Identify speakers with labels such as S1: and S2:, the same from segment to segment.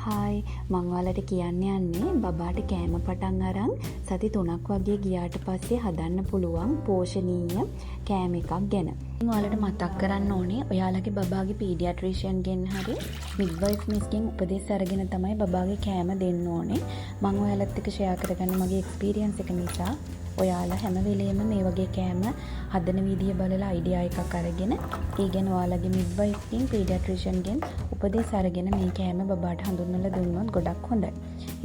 S1: Hi මං ඔයාලට කියන්න යන්නේ බබාට කෑම පටන් අරන් සති 3ක් වගේ ගියාට පස්සේ හදන්න පුළුවන් පෝෂණීය කෑම එකක් ගැන. ඉතින් ඔයාලට මතක් කරන්න ඕනේ ඔයාලගේ බබාගේ පීඩියාට්‍රිෂියන් ගෙන් හරි මිඩ්වයිෆ් මිස්ගෙන් උපදෙස් අරගෙන තමයි බබාගේ කෑම දෙන්න ඕනේ. මං ඔයාලත් එක්ක ෂෙයා කරගන්න මගේ එක්ස්පීරියන්ස් එක නිසා ඔයාලා හැම වෙලේම මේ වගේ කෑම හදන විදිය බලලා අයිඩියා එකක් අරගෙන ඒ ගැන ඔයාලගේ මිඩ්වයිෆ්ගෙන් පීඩියාට්‍රිෂියන්ගෙන් උපදෙස් අරගෙන මේ කෑම බබාට හඳුන්වලා දුන්නොත් ගොඩක් හොඳයි.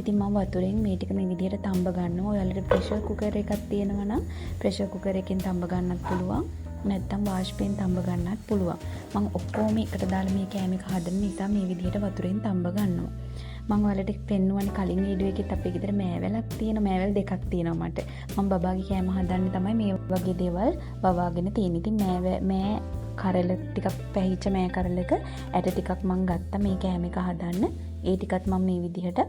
S1: ඉතින් මම වතුරෙන් මේ ටික මේ විදියට තඹ ගන්නවා. ඔයාලට ප්‍රෙෂර් කුකර් එකක් තියෙනවා නම් ප්‍රෙෂර් කුකර් එකෙන් තඹ ගන්නත් පුළුවන්. නැත්නම් වාෂ්පෙන් තඹ ගන්නත් පුළුවන්. මම ඔක්කොම එකට දාලා මේ කෑම එක හදන නිසා මේ විදියට වතුරෙන් තඹ ගන්නවා. මම ඔයාලට පෙන්නුවනේ කලින් වීඩියෝ එකෙත් අපේ ගෙදර මෑවැලක් තියෙන මෑවැල් දෙකක් තියෙනවා මට. මම බබාගේ කෑම හදන්න තමයි මේ වගේ දේවල් වවාගෙන තියෙන්නේ. ඉතින් මෑ කරල ටිකක් පැහිච්ච මෑ කරලක ඇට ටිකක් මම ගත්තා මේ කෑම එක හදන්න. ඒ ටිකත් මම මේ විදිහට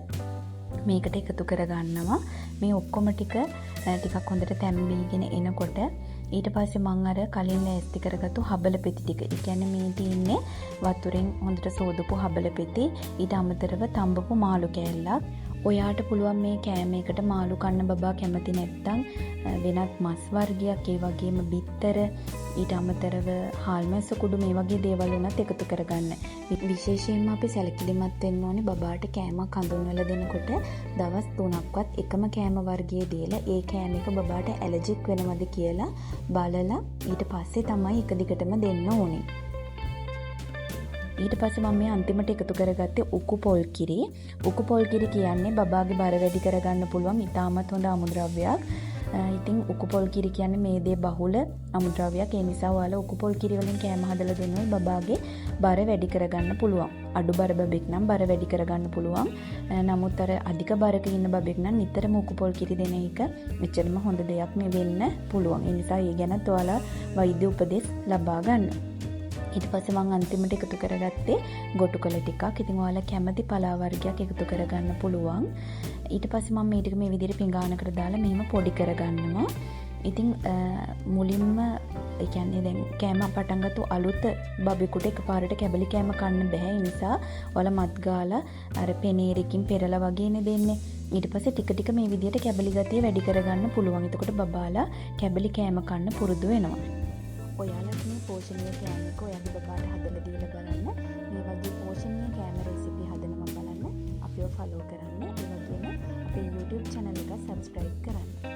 S1: මේකට එකතු කරගන්නවා. මේ ඔක්කොම ටිකක් හොඳට තැම්බීගෙන එනකොට ඊට පස්සේ මම අර කලින් ලෑස්ති කරගත්තු හබල පෙති ටික. ඒ කියන්නේ මේ තියෙන්නේ වතුරෙන් හොඳට සෝදපු හබල පෙති. ඊට අමතරව තඹපු මාළු කෑල්ලක්. ඔයාට පුළුවන් මේ කෑම එකට මාළු කන්න බබා කැමති නැත්නම් වෙනත් මස් වර්ගයක් ඒ වගේම බිත්තර ඊට අමතරව හාල්මැස්ස කුඩු මේ වගේ දේවල් උනත් එකතු කරගන්න. විශේෂයෙන්ම අපි සැලකිලිමත් වෙන්න ඕනේ බබාට කෑමක් හඳුන්වලා දෙනකොට දවස් 3ක්වත් එකම කෑම වර්ගයේ දීලා ඒ කෑම එක බබාට ඇලර්ජික් වෙනවද කියලා බලලා ඊට පස්සේ තමයි එක දිගටම දෙන්න ඕනේ. ඊට පස්සේ මම මේ අන්තිමට එකතු කරගත්තේ උකු පොල් කිරි. උකු පොල් කිරි කියන්නේ බබාගේ බර වැඩි කරගන්න පුළුවන් ඉතාමත් හොඳ අමුද්‍රව්‍යයක්. ඉතින් උකු පොල් කිරි කියන්නේ මේ දේ බහුල අමුද්‍රව්‍යයක්. ඒ නිසා ඔයාලා උකු පොල් කිරි වලින් කෑම හදලා දුන්නොත් බබාගේ බර වැඩි කරගන්න පුළුවන්. අඩු බර බබෙක් නම් බර වැඩි කරගන්න පුළුවන්. නමුත් අර අධික බරක ඉන්න බබෙක් නම් නිතරම උකු පොල් කිරි දෙන එක මෙච්චරම හොඳ දෙයක් වෙන්න පුළුවන්. ඒ නිසා ඒ ගැනත් ඔයාලා වෛද්‍ය උපදෙස් ලබා ගන්න. ඊට පස්සේ මම අන්තිමට එකතු කරගත්තේ ගොටු කොළ ටිකක්. ඉතින් ඔයාලා කැමති පලා වර්ගයක් එකතු කරගන්න පුළුවන්. ඊට පස්සේ මම මේ ටික මේ විදිහට පිඟානකට දාලා මෙහෙම පොඩි කරගන්නවා. ඉතින් මුලින්ම ඒ කියන්නේ දැන් කෑම පටන් ගත්ත අලුත බබෙකුට එකපාරට කැබලි කෑම කන්න බෑ. ඒ නිසා ඔයාලා මත් ගාලා අර පෙනේරකින් පෙරලා වගේනේ දෙන්නේ. ඊට පස්සේ ටික ටික මේ විදිහට කැබලි ගතිය වැඩි කරගන්න පුළුවන්. එතකොට බබාලා කැබලි කෑම කන්න පුරුදු වෙනවා. ඔයාලත් මේ පෝෂණීය කෑම එක ඔයාගේ බබාට හදලා දීලා බලන්න. මේ වගේ පෝෂණීය කෑම රෙසිපි හදනවා බලන්න. අපිව ෆලෝ කරන්න. ඒ වගේම අපේ YouTube channel එක subscribe කරන්න.